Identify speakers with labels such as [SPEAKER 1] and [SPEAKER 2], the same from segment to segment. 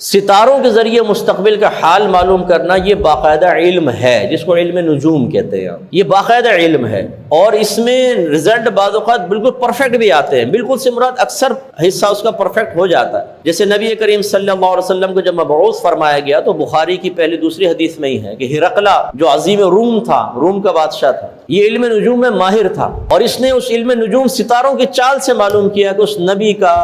[SPEAKER 1] ستاروں کے ذریعے مستقبل کا حال معلوم کرنا یہ باقاعدہ علم ہے، جس کو علم نجوم کہتے ہیں، یہ باقاعدہ علم ہے، اور اس میں رزلٹ بعض اوقات بالکل پرفیکٹ بھی آتے ہیں، بالکل سے مراد اکثر حصہ اس کا پرفیکٹ ہو جاتا ہے۔ جیسے نبی کریم صلی اللہ علیہ وسلم کو جب مبعوث فرمایا گیا تو بخاری کی پہلی دوسری حدیث میں ہی ہے کہ ہرقلہ جو عظیم روم تھا، روم کا بادشاہ تھا، یہ علم نجوم میں ماہر تھا، اور اس نے اس علم نجوم ستاروں کی چال سے معلوم کیا کہ اس نبی کا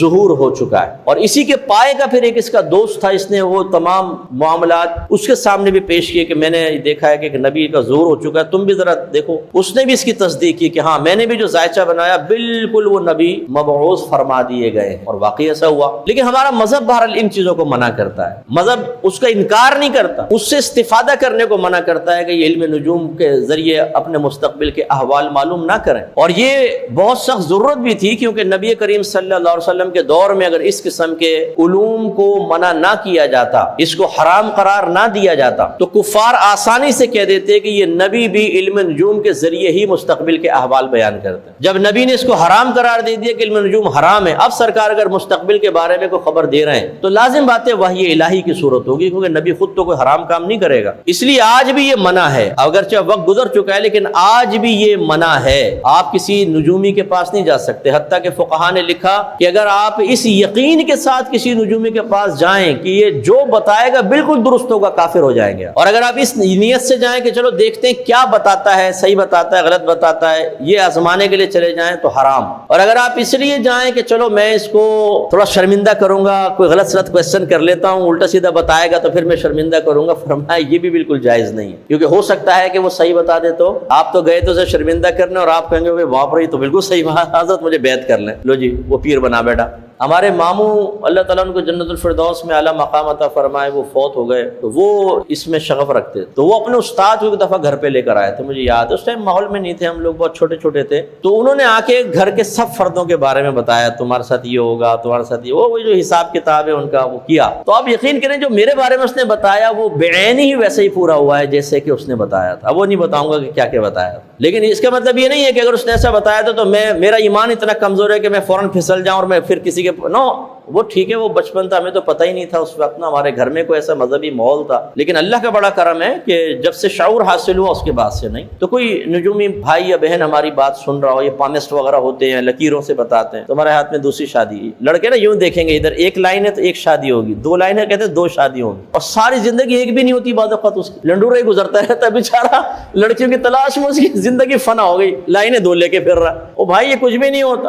[SPEAKER 1] ظہور ہو چکا ہے، اور اسی کے پائے کا پھر ایک اس کا دوست تھا، اس نے وہ تمام معاملات اس کے سامنے بھی پیش کیے کہ میں نے دیکھا ہے کہ ایک نبی کا ظہور ہو چکا ہے، تم بھی ذرا دیکھو۔ اس نے بھی اس کی تصدیق کی کہ ہاں میں نے بھی جو ذائچہ بنایا بالکل وہ نبی مبعوث فرما دیے گئے، اور واقعی ایسا ہوا۔ لیکن ہمارا مذہب بہرحال ان چیزوں کو منع کرتا ہے، مذہب اس کا انکار نہیں کرتا، اس سے استفادہ کرنے کو منع کرتا ہے کہ یہ علم نجوم کے ذریعے اپنے مستقبل کے احوال معلوم نہ کریں، اور یہ بہت سخت ضرورت بھی تھی، کیونکہ نبی کریم صلی اللہ علیہ وسلم کے دور میں اگر اس قسم کے علوم کو منع نہ کیا جاتا، اس کو حرام قرار نہ دیا جاتا، تو کفار آسانی سے کہہ دیتے کہ یہ نبی بھی علم نجوم کے ذریعے ہی مستقبل کے احوال بیان کرتے ہیں۔ جب نبی نے اس کو حرام قرار دے دیا کہ علم نجوم حرام ہے، اب سرکار اگر مستقبل کے بارے میں کوئی خبر دے رہے ہیں تو لازم بات ہے وحی الہی کی صورت ہوگی، کیونکہ نبی خود تو کوئی حرام کام نہیں کرے گا۔ اس لیے آج بھی یہ منع ہے، اگرچہ وقت گزر چکا ہے لیکن آج بھی یہ منع ہے، آپ کسی نجومی کے پاس نہیں جا سکتے، حتیٰ کہ فقہا نے لکھا کہ اگر آپ اس یقین کے ساتھ کسی نجومی کے پاس جائیں کہ یہ جو بتائے گا بالکل درست ہوگا، کافر ہو جائیں گے، اور اگر آپ اس نیت سے جائیں کہ چلو دیکھتے ہیں کیا بتاتا ہے، صحیح بتاتا ہے غلط بتاتا ہے، یہ آزمانے کے لیے چلے جائیں تو حرام۔ اور اگر آپ اس لیے جائیں کہ چلو میں اس کو تھوڑا شرمندہ کروں گا، کوئی غلط سلط کویسچن کر لیتا ہوں، الٹا سیدھا بتائے گا تو پھر میں شرمندہ کروں گا، فرمایا یہ بھی بالکل جائز نہیں ہے، کیونکہ ہو سکتا ہے کہ وہ صحیح بتا دے تو آپ تو گئے تو اسے شرمندہ کرنے، اور آپ کہیں گے باپ رے تو بالکل صحیح بات، حضرت مجھے بیعت کر لیں، لو جی وہ پیر بنا بیٹھا۔ ہمارے ماموں اللہ تعالیٰ ان کو جنت الفردوس میں اعلیٰ مقام عطا فرمائے، وہ فوت ہو گئے، تو وہ اس میں شغف رکھتے، تو وہ اپنے استاد کو ایک دفعہ گھر پہ لے کر آئے تھے، مجھے یاد ہے اس ٹائم ماحول میں نہیں تھے ہم لوگ، بہت چھوٹے چھوٹے تھے، تو انہوں نے آ کے گھر کے سب فردوں کے بارے میں بتایا، تمہارے ساتھ یہ ہوگا، تمہارے ساتھ یہ، وہ جو حساب کتاب ہے ان کا وہ کیا، تو آپ یقین کریں جو میرے بارے میں اس نے بتایا وہ بعین ہی ویسے ہی پورا ہوا ہے جیسے کہ اس نے بتایا تھا۔ وہ نہیں بتاؤں گا کہ کیا کیا بتایا تھا، لیکن اس کا مطلب یہ نہیں ہے کہ اگر اس نے ایسا بتایا تھا تو میرا ایمان اتنا کمزور ہے کہ میں فوراً پھسل جاؤں اور میں پھر کسی کے نو، وہ ٹھیک ہے، وہ بچپن تھا، ہمیں تو پتہ ہی نہیں تھا اس وقت، نا ہمارے گھر میں کوئی ایسا مذہبی ماحول تھا، لیکن اللہ کا بڑا کرم ہے کہ جب سے شعور حاصل ہوا اس کے بعد سے نہیں۔ تو کوئی نجومی بھائی یا بہن ہماری بات سن رہا ہو، یہ پامسٹ وغیرہ ہوتے ہیں، لکیروں سے بتاتے ہیں تمہارے ہاتھ میں دوسری شادی، لڑکے نا یوں دیکھیں گے ادھر ایک لائن ہے تو ایک شادی ہوگی، دو لائن ہے کہتے ہیں دو شادی ہوگی، اور ساری زندگی ایک بھی نہیں ہوتی، بعض اوقات اس کی لنڈورا ہی گزرتا رہتا ہے بیچارہ، لڑکیوں کی تلاش میں اس کی زندگی فنا ہو گئی، لائنیں دو لے کے پھر رہا، او بھائی یہ کچھ بھی نہیں ہوتا۔